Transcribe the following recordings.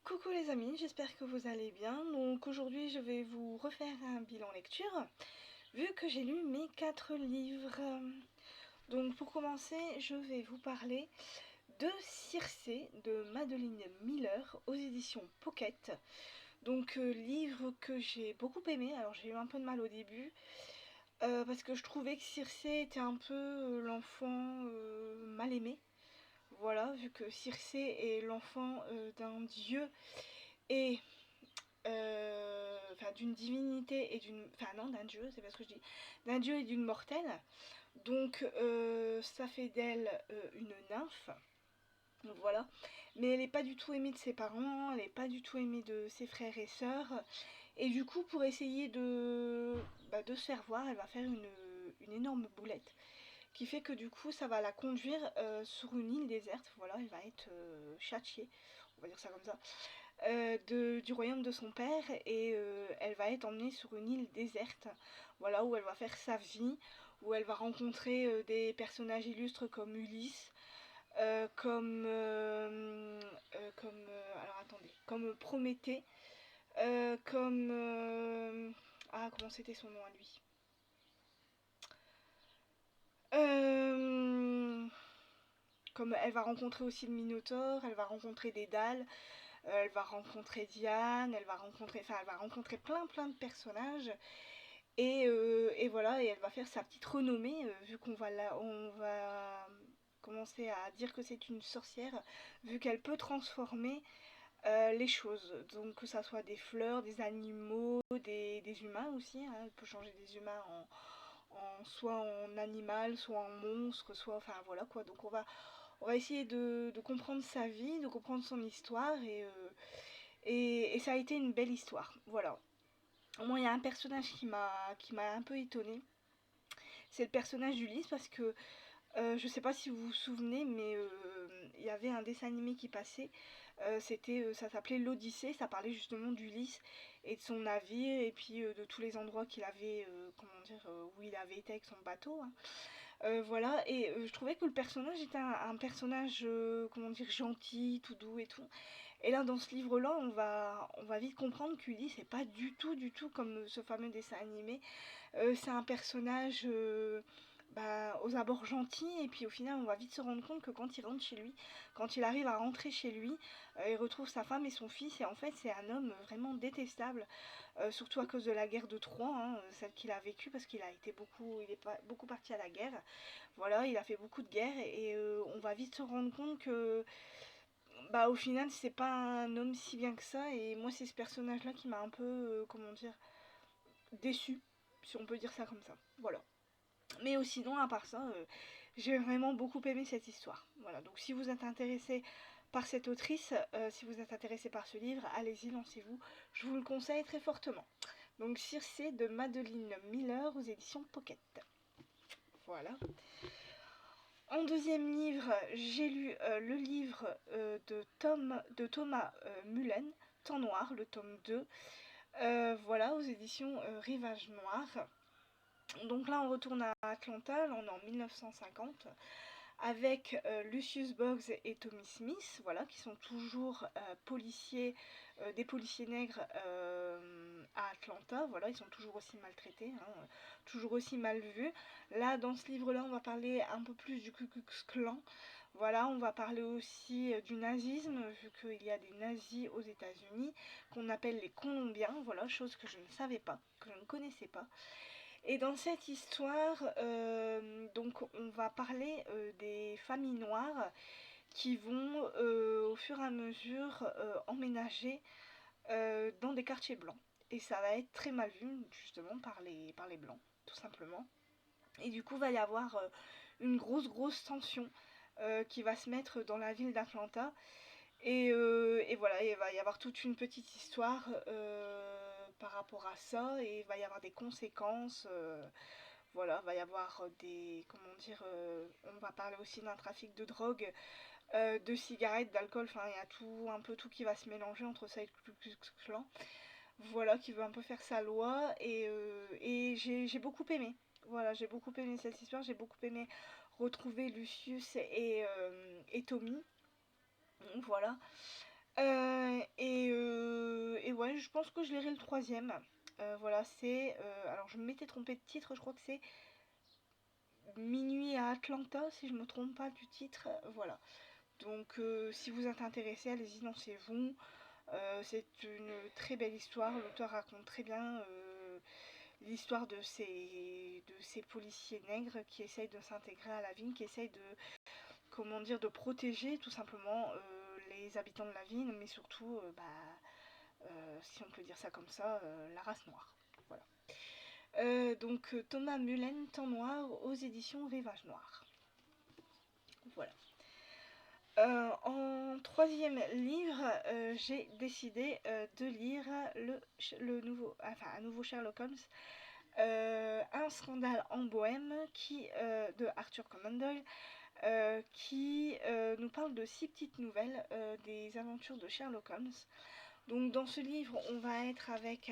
Coucou les amis, j'espère que vous allez bien. Donc aujourd'hui je vais vous refaire un bilan lecture, vu que j'ai lu mes 4 livres. Donc pour commencer, je vais vous parler de Circé de Madeline Miller aux éditions Pocket. Donc livre que j'ai beaucoup aimé, alors j'ai eu un peu de mal au début, parce que je trouvais que Circé était un peu l'enfant mal aimé. Voilà, vu que Circé est l'enfant d'un dieu et enfin d'une divinité et d'une, enfin non, d'un dieu, c'est pas ce que je dis, d'un dieu et d'une mortelle. Donc ça fait d'elle une nymphe. Donc voilà, mais elle n'est pas du tout aimée de ses parents, elle n'est pas du tout aimée de ses frères et sœurs. Et du coup, pour essayer de se faire voir, elle va faire une énorme boulette qui fait que du coup ça va la conduire sur une île déserte. Voilà, elle va être châtiée, on va dire ça comme ça, du royaume de son père, et elle va être emmenée sur une île déserte, voilà, où elle va faire sa vie, où elle va rencontrer des personnages illustres comme Ulysse, alors attendez, comme Prométhée, comme ah, comment c'était son nom à lui, euh, comme elle va rencontrer aussi le Minotaure, elle va rencontrer Dédale, elle va rencontrer Diane, elle va rencontrer plein de personnages. Et voilà, et elle va faire sa petite renommée, vu on va commencer à dire que c'est une sorcière, vu qu'elle peut transformer les choses. Donc que ça soit des fleurs, des animaux, des humains aussi, hein. Elle peut changer des humains soit en animal, soit en monstre, soit, enfin voilà quoi. Donc on va essayer de comprendre sa vie, de comprendre son histoire, et ça a été une belle histoire. Voilà. Moi, il y a un personnage qui m'a un peu étonnée. C'est le personnage d'Ulysse, parce que je sais pas si vous vous souvenez, mais il y avait un dessin animé qui passait. Ça s'appelait l'Odyssée. Ça parlait justement d'Ulysse et de son navire, et puis de tous les endroits qu'il avait, comment dire, où il avait été avec son bateau, hein. Voilà, et je trouvais que le personnage était un personnage, comment dire, gentil, tout doux et tout. Et là, dans ce livre-là, on va vite comprendre qu'Ulysse c'est pas du tout comme ce fameux dessin animé. C'est un personnage aux abords gentil, et puis au final, on va vite se rendre compte que quand il rentre chez lui, quand il arrive à rentrer chez lui, il retrouve sa femme et son fils, et en fait, c'est un homme vraiment détestable, surtout à cause de la guerre de Troie, hein, celle qu'il a vécue, parce il est pas, beaucoup parti à la guerre. Voilà, il a fait beaucoup de guerres, et on va vite se rendre compte que au final, c'est pas un homme si bien que ça, et moi, c'est ce personnage-là qui m'a un peu, comment dire, déçu, si on peut dire ça comme ça. Voilà. Mais sinon, à part ça, j'ai vraiment beaucoup aimé cette histoire. Voilà, donc si vous êtes intéressé par cette autrice, si vous êtes intéressé par ce livre, allez-y, lancez-vous. Je vous le conseille très fortement. Donc Circé de Madeline Miller aux éditions Pocket. Voilà. En deuxième livre, j'ai lu le livre de Thomas Mullen, Temps Noir, le tome 2. Voilà, aux éditions Rivage Noir. Donc là, on retourne à Atlanta, là on est en 1950, avec Lucius Boggs et Tommy Smith, voilà, qui sont toujours policiers, des policiers nègres à Atlanta. Voilà, ils sont toujours aussi maltraités, hein, toujours aussi mal vus. Là, dans ce livre-là, on va parler un peu plus du Ku Klux Klan. Voilà, on va parler aussi du nazisme, vu qu'il y a des nazis aux États-Unis, qu'on appelle les Colombiens. Voilà, chose que je ne savais pas, que je ne connaissais pas. Et dans cette histoire, donc on va parler des familles noires qui vont au fur et à mesure emménager dans des quartiers blancs. Et ça va être très mal vu justement par les blancs, tout simplement. Et du coup, il va y avoir une grosse tension qui va se mettre dans la ville d'Atlanta. Et voilà, il va y avoir toute une petite histoire par rapport à ça, et il va y avoir des conséquences. Voilà, il va y avoir comment dire, on va parler aussi d'un trafic de drogue, de cigarettes, d'alcool, enfin il y a tout, un peu tout qui va se mélanger entre ça et le Ku Klux Klan. Voilà, qui veut un peu faire sa loi, et j'ai beaucoup aimé. Voilà, j'ai beaucoup aimé cette histoire, j'ai beaucoup aimé retrouver Lucius et Tommy. Voilà. Et ouais, je pense que je lirai le troisième. Voilà, c'est... alors, je m'étais trompée de titre, je crois que c'est Minuit à Atlanta, si je me trompe pas du titre. Voilà. Donc, si vous êtes intéressé, allez-y, lancez-vous. C'est une très belle histoire. L'auteur raconte très bien l'histoire de ces policiers nègres qui essayent de s'intégrer à la ville, qui essayent de, comment dire, de protéger tout simplement les habitants de la ville, mais surtout, si on peut dire ça comme ça, la race noire. Voilà. Donc Thomas Mullen, Temps Noir, aux éditions Rivage Noir. Voilà. En troisième livre, j'ai décidé de lire le nouveau, enfin, un nouveau Sherlock Holmes, un scandale en Bohème de Arthur Conan Doyle, qui nous parle de 6 petites nouvelles des aventures de Sherlock Holmes. Donc dans ce livre, on va être avec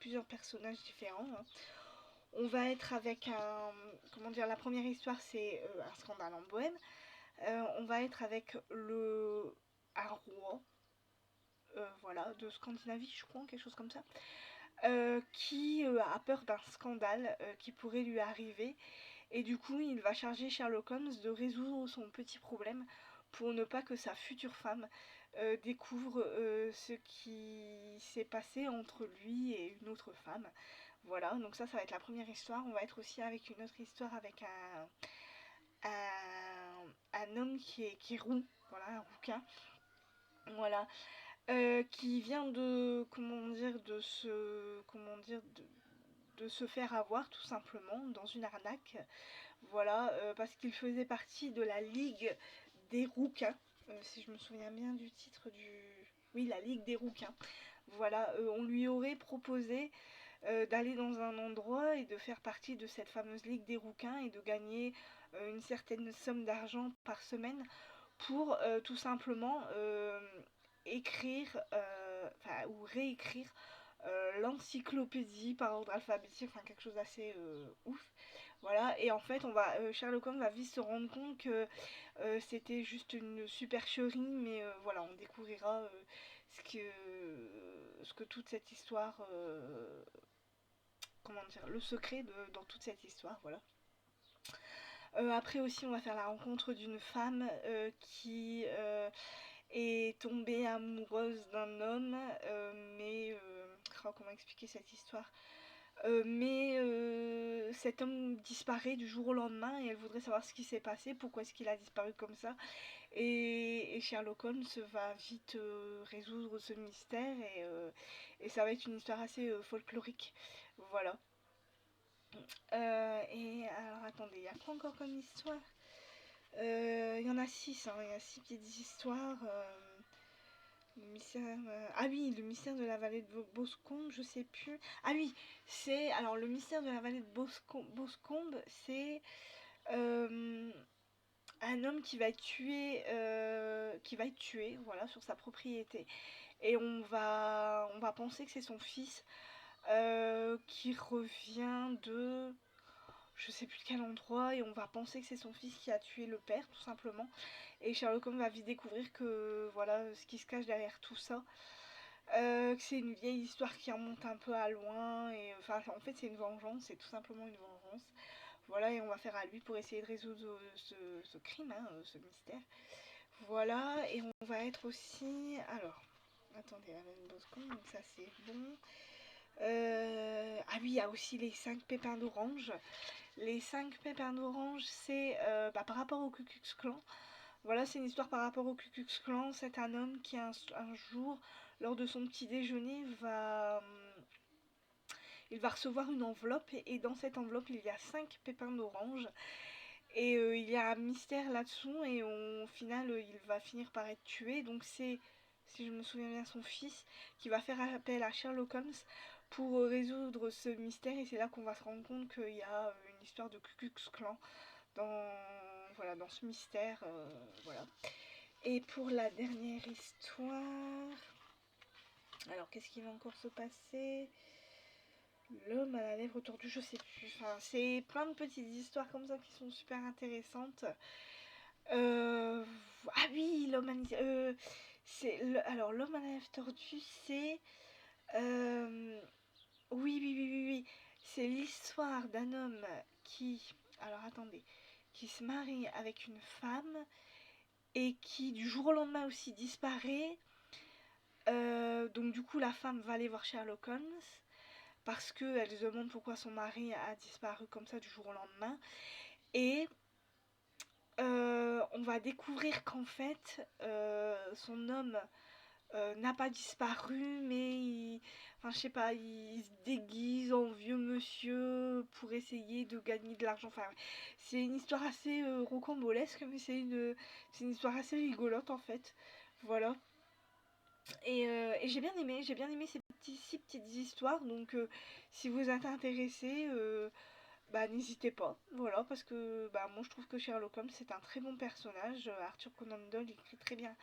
plusieurs personnages différents, hein. On va être avec comment dire, la première histoire c'est un scandale en Bohème. On va être avec un roi, voilà, de Scandinavie, je crois, quelque chose comme ça, qui a peur d'un scandale qui pourrait lui arriver. Et du coup, il va charger Sherlock Holmes de résoudre son petit problème pour ne pas que sa future femme découvre ce qui s'est passé entre lui et une autre femme. Voilà, donc ça va être la première histoire. On va être aussi avec une autre histoire avec un homme qui est roux, voilà, un rouquin. Voilà, qui vient de, de se faire avoir tout simplement dans une arnaque. Voilà, parce qu'il faisait partie de la Ligue des rouquins, si je me souviens bien du titre du... Oui, la Ligue des rouquins. Voilà, on lui aurait proposé d'aller dans un endroit et de faire partie de cette fameuse Ligue des rouquins et de gagner une certaine somme d'argent par semaine pour tout simplement écrire, ou réécrire l'encyclopédie par ordre alphabétique, enfin quelque chose d'assez ouf. Voilà, et en fait, Sherlock Holmes va vite se rendre compte que c'était juste une supercherie, mais voilà, on découvrira ce que toute cette histoire, comment dire, le secret dans toute cette histoire, voilà. Après aussi, on va faire la rencontre d'une femme qui est tombée amoureuse d'un homme, mais comment expliquer cette histoire, mais cet homme disparaît du jour au lendemain et elle voudrait savoir ce qui s'est passé, pourquoi est-ce qu'il a disparu comme ça. Et Sherlock Holmes va vite résoudre ce mystère et ça va être une histoire assez folklorique. Voilà. Et alors attendez, il y a quoi encore comme histoire? Il y en a 6, hein, il y a 6 petites histoires. Le mystère, ah oui, le mystère de la vallée de Boscombe, je sais plus. Ah oui, c'est... Alors, le mystère de la vallée de Boscombe, c'est un homme qui va être tué, voilà, sur sa propriété. Et on va penser que c'est son fils qui revient de... Je sais plus de quel endroit, et on va penser que c'est son fils qui a tué le père, tout simplement. Et Sherlock Holmes va vite découvrir que, voilà, ce qui se cache derrière tout ça. Que c'est une vieille histoire qui remonte un peu à loin, et enfin, en fait, c'est une vengeance, c'est tout simplement une vengeance. Voilà, et on va faire à lui pour essayer de résoudre ce crime, hein, ce mystère. Voilà, et on va être aussi... Alors, attendez, la même Boscombe, donc ça c'est bon. Ah oui, il y a aussi les 5 pépins d'orange. Les 5 pépins d'orange, c'est par rapport au Ku Klux Klan. Voilà, c'est une histoire par rapport au Ku Klux Klan. C'est un homme qui un jour, lors de son petit déjeuner, il va recevoir une enveloppe et dans cette enveloppe, il y a 5 pépins d'orange. Et il y a un mystère là-dessous et au final, il va finir par être tué. Donc c'est, si je me souviens bien, son fils qui va faire appel à Sherlock Holmes pour résoudre ce mystère. Et c'est là qu'on va se rendre compte qu'il y a une histoire de Ku Klux Klan dans ce mystère. Voilà. Et pour la dernière histoire... Alors, qu'est-ce qui va encore se passer? L'homme à la lèvre tordue, je sais plus. Enfin, c'est plein de petites histoires comme ça qui sont super intéressantes. Ah oui, l'homme alors l'homme à la lèvres tordues, c'est oui, oui, oui, oui, oui. C'est l'histoire d'un homme qui, alors attendez, qui se marie avec une femme et qui du jour au lendemain aussi disparaît. Donc du coup la femme va aller voir Sherlock Holmes parce qu'elle se demande pourquoi son mari a disparu comme ça du jour au lendemain. Et on va découvrir qu'en fait son homme n'a pas disparu, mais enfin je sais pas, il se déguise en vieux monsieur pour essayer de gagner de l'argent. Enfin, c'est une histoire assez rocambolesque, mais c'est une histoire assez rigolote en fait. Voilà. Et j'ai bien aimé ces petites histoires. Donc, si vous êtes intéressé, bah n'hésitez pas. Voilà, parce que bah moi je trouve que Sherlock Holmes c'est un très bon personnage. Arthur Conan Doyle écrit très bien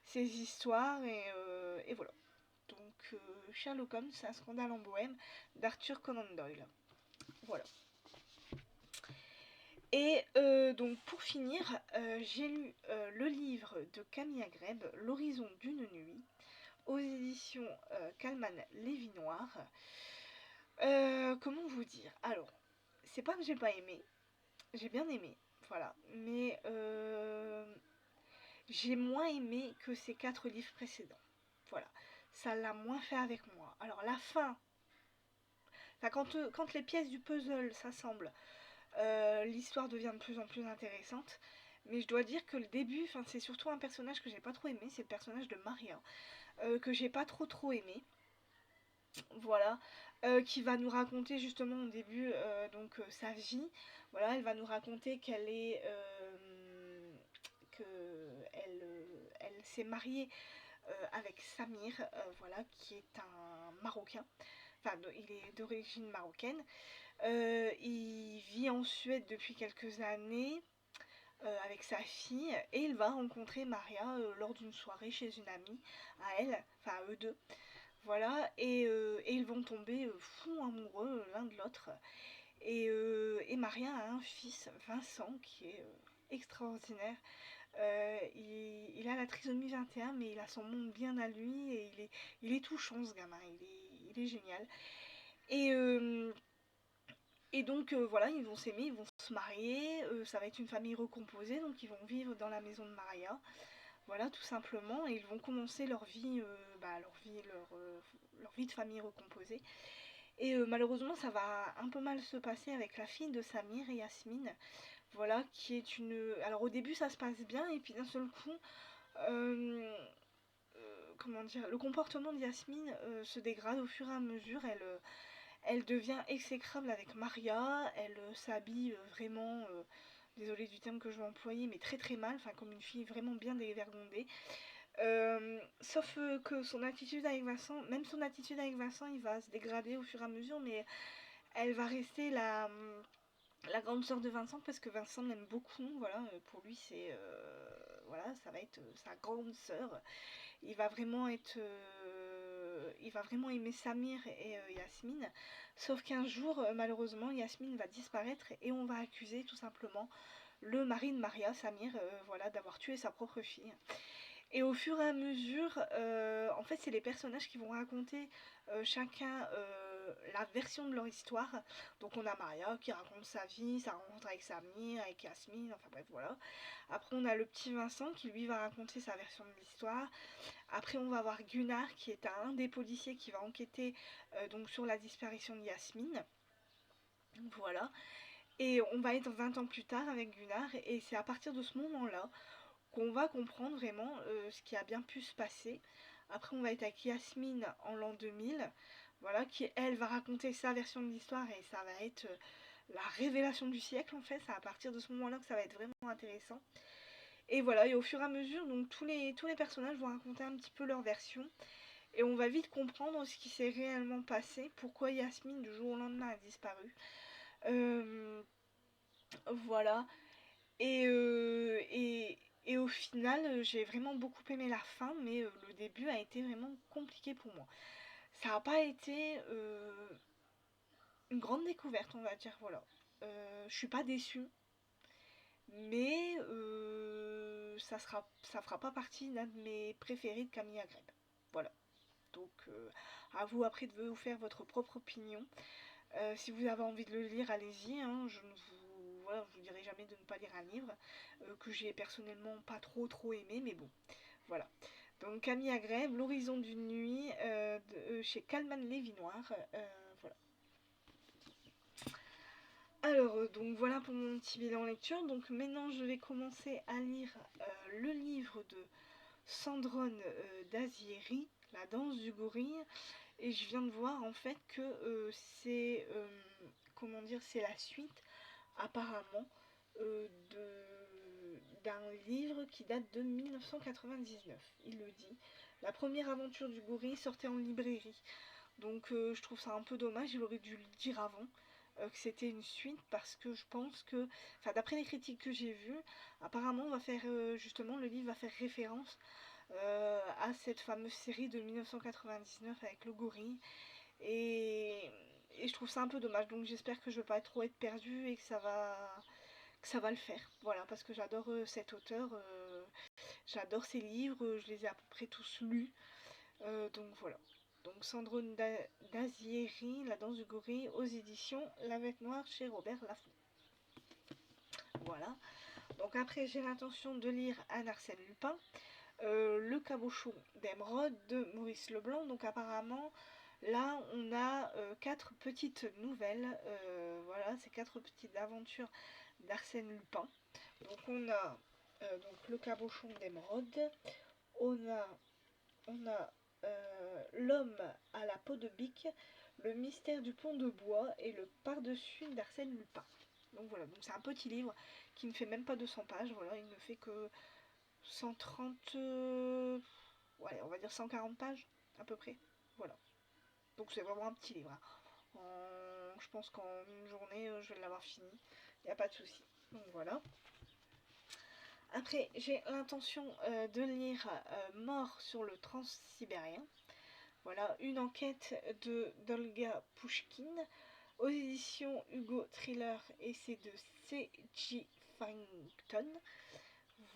ses histoires et voilà. Donc Sherlock Holmes, un scandale en Bohème d'Arthur Conan Doyle. Voilà. Et donc pour finir, j'ai lu le livre de Camille Agrèbe, L'horizon d'une nuit, aux éditions Calman Lévy Noir. Comment vous dire? Alors, c'est pas que j'ai pas aimé, j'ai bien aimé, voilà, mais j'ai moins aimé que ces 4 livres précédents. Voilà, ça l'a moins fait avec moi. Alors la fin, enfin, quand les pièces du puzzle s'assemblent, l'histoire devient de plus en plus intéressante. Mais je dois dire que le début, enfin, c'est surtout un personnage que j'ai pas trop aimé, c'est le personnage de Maria, que j'ai pas trop aimé. Voilà, qui va nous raconter justement au début donc sa vie. Voilà, elle va nous raconter que elle s'est mariée avec Samir, voilà, qui est un Marocain. Enfin, il est d'origine marocaine. Il vit en Suède depuis quelques années avec sa fille et il va rencontrer Maria lors d'une soirée chez une amie à elle, enfin à eux deux. Voilà, et ils vont tomber fous amoureux l'un de l'autre. Et Maria a un fils, Vincent, qui est extraordinaire. Il a la trisomie 21, mais il a son monde bien à lui et il est touchant ce gamin, il est génial. Et, euh, et donc voilà, ils vont s'aimer, ils vont se marier, ça va être une famille recomposée, donc ils vont vivre dans la maison de Maria. Voilà, tout simplement, et ils vont commencer leur vie, leur vie de famille recomposée. Et malheureusement, ça va un peu mal se passer avec la fille de Samir, Yasmine. Voilà, qui est une. Alors au début, ça se passe bien, et puis d'un seul coup, euh, comment dire, le comportement de Yasmine se dégrade au fur et à mesure. Elle devient exécrable avec Maria, elle s'habille vraiment. Désolée du terme que je vais employer, mais très très mal, enfin comme une fille vraiment bien dévergondée. Sauf que son attitude avec Vincent, même son attitude avec Vincent, il va se dégrader au fur et à mesure, mais elle va rester la grande sœur de Vincent parce que Vincent l'aime beaucoup. Voilà, pour lui c'est voilà, ça va être sa grande sœur. Il va vraiment aimer Samir et Yasmine. Sauf qu'un jour, malheureusement, Yasmine va disparaître et on va accuser tout simplement le mari de Maria, Samir, voilà, d'avoir tué sa propre fille. Et au fur et à mesure, en fait, c'est les personnages qui vont raconter chacun la version de leur histoire. Donc on a Maria qui raconte sa vie, sa rencontre avec Samir, avec Yasmine, enfin bref, voilà. Après on a le petit Vincent qui lui va raconter sa version de l'histoire. Après on va avoir Gunnar qui est un des policiers qui va enquêter donc sur la disparition de Yasmine. Voilà. Et on va être 20 ans plus tard avec Gunnar et c'est à partir de ce moment-là qu'on va comprendre vraiment ce qui a bien pu se passer. Après, on va être avec Yasmine en l'an 2000, voilà, qui elle va raconter sa version de l'histoire et ça va être la révélation du siècle en fait. C'est à partir de ce moment-là que ça va être vraiment intéressant. Et voilà, et au fur et à mesure, donc tous les personnages vont raconter un petit peu leur version et on va vite comprendre ce qui s'est réellement passé, pourquoi Yasmine du jour au lendemain a disparu. Euh, voilà. Et, euh, et, et au final, j'ai vraiment beaucoup aimé la fin, mais le début a été vraiment compliqué pour moi. Ça n'a pas été une grande découverte, on va dire, voilà. Je suis pas déçue, mais ça fera pas partie d'un de mes préférés de Camille Agreb. Voilà. Donc à vous après de vous faire votre propre opinion. Si vous avez envie de le lire, allez-y. Hein, je ne vous dirai jamais de ne pas lire un livre que j'ai personnellement pas trop aimé, mais bon, voilà. Donc Camille Agreb, L'horizon d'une nuit, chez Calman Lévy Noir. Voilà. Alors, donc voilà pour mon petit bilan lecture. Donc maintenant, je vais commencer à lire le livre de Sandrone Dazieri, La danse du gorille. Et je viens de voir en fait que c'est, comment dire, c'est la suite apparemment d'un livre qui date de 1999. Il le dit. La première aventure du gorille sortait en librairie. Donc je trouve ça un peu dommage, il aurait dû le dire avant. Que c'était une suite parce que je pense que, enfin d'après les critiques que j'ai vues, apparemment on va faire justement le livre va faire référence à cette fameuse série de 1999 avec le gorille et je trouve ça un peu dommage, donc j'espère que je vais pas trop être perdue et que ça va le faire, voilà, parce que j'adore cet auteur, j'adore ses livres, je les ai à peu près tous lus, donc voilà. Donc Sandrone Dazieri, La danse du gorille, aux éditions La Bête Noire chez Robert Laffont. Voilà. Donc après j'ai l'intention de lire Anne Arsène Lupin, Le cabochon d'émeraude de Maurice Leblanc. Donc apparemment là on a 4 petites nouvelles, voilà, ces 4 petites aventures d'Arsène Lupin. Donc on a donc Le cabochon d'émeraude, on a L'homme à la peau de bique, Le mystère du pont de bois et Le par-dessus d'Arsène Lupin. Donc voilà, donc c'est un petit livre qui ne fait même pas 200 pages, voilà, il ne fait que 130, ouais, on va dire 140 pages à peu près, voilà. Donc c'est vraiment un petit livre. Hein. Je pense qu'en une journée, je vais l'avoir fini, il n'y a pas de souci. Donc voilà. Après, j'ai l'intention de lire Mort sur le Transsibérien. Voilà, une enquête d'Olga Pouchkine aux éditions Hugo Thriller et c'est de C.J. Farrington.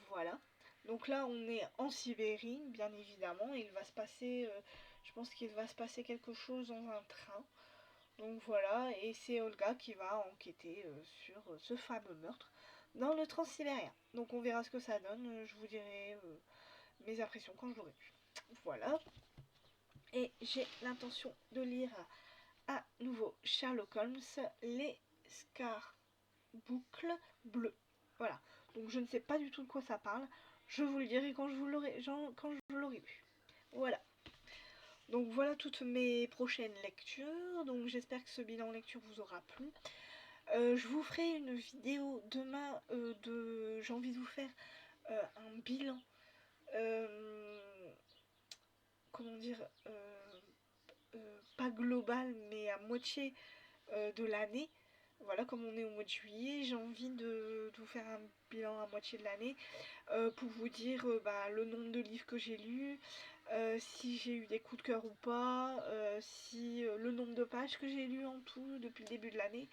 Voilà. Donc là, on est en Sibérie, bien évidemment. Il va se passer, je pense qu'il va se passer quelque chose dans un train. Donc voilà, et c'est Olga qui va enquêter sur ce fameux meurtre dans le Transsibérien. Donc on verra ce que ça donne. Je vous dirai mes impressions quand je l'aurai lu. Voilà. Et j'ai l'intention de lire à nouveau Sherlock Holmes, Les Scarboucles Bleus. Voilà. Donc je ne sais pas du tout de quoi ça parle. Je vous le dirai quand je l'aurai lu. Voilà. Donc voilà toutes mes prochaines lectures. Donc j'espère que ce bilan lecture vous aura plu. Je vous ferai une vidéo demain j'ai envie de vous faire un bilan. Comment dire, pas global mais à moitié de l'année. Voilà, comme on est au mois de juillet, j'ai envie de vous faire un bilan à moitié de l'année pour vous dire le nombre de livres que j'ai lus, si j'ai eu des coups de cœur ou pas, si le nombre de pages que j'ai lues en tout depuis le début de l'année.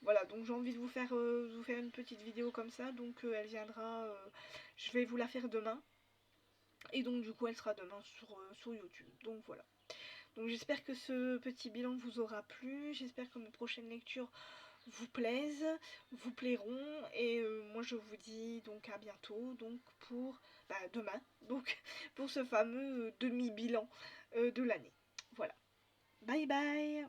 Voilà, donc j'ai envie de vous faire une petite vidéo comme ça, donc elle viendra, je vais vous la faire demain. Et donc du coup elle sera demain sur YouTube, donc voilà. Donc j'espère que ce petit bilan vous aura plu, j'espère que mes prochaines lectures vous plaisent, vous plairont et moi je vous dis donc à bientôt donc pour demain donc pour ce fameux demi-bilan de l'année. Voilà. Bye bye.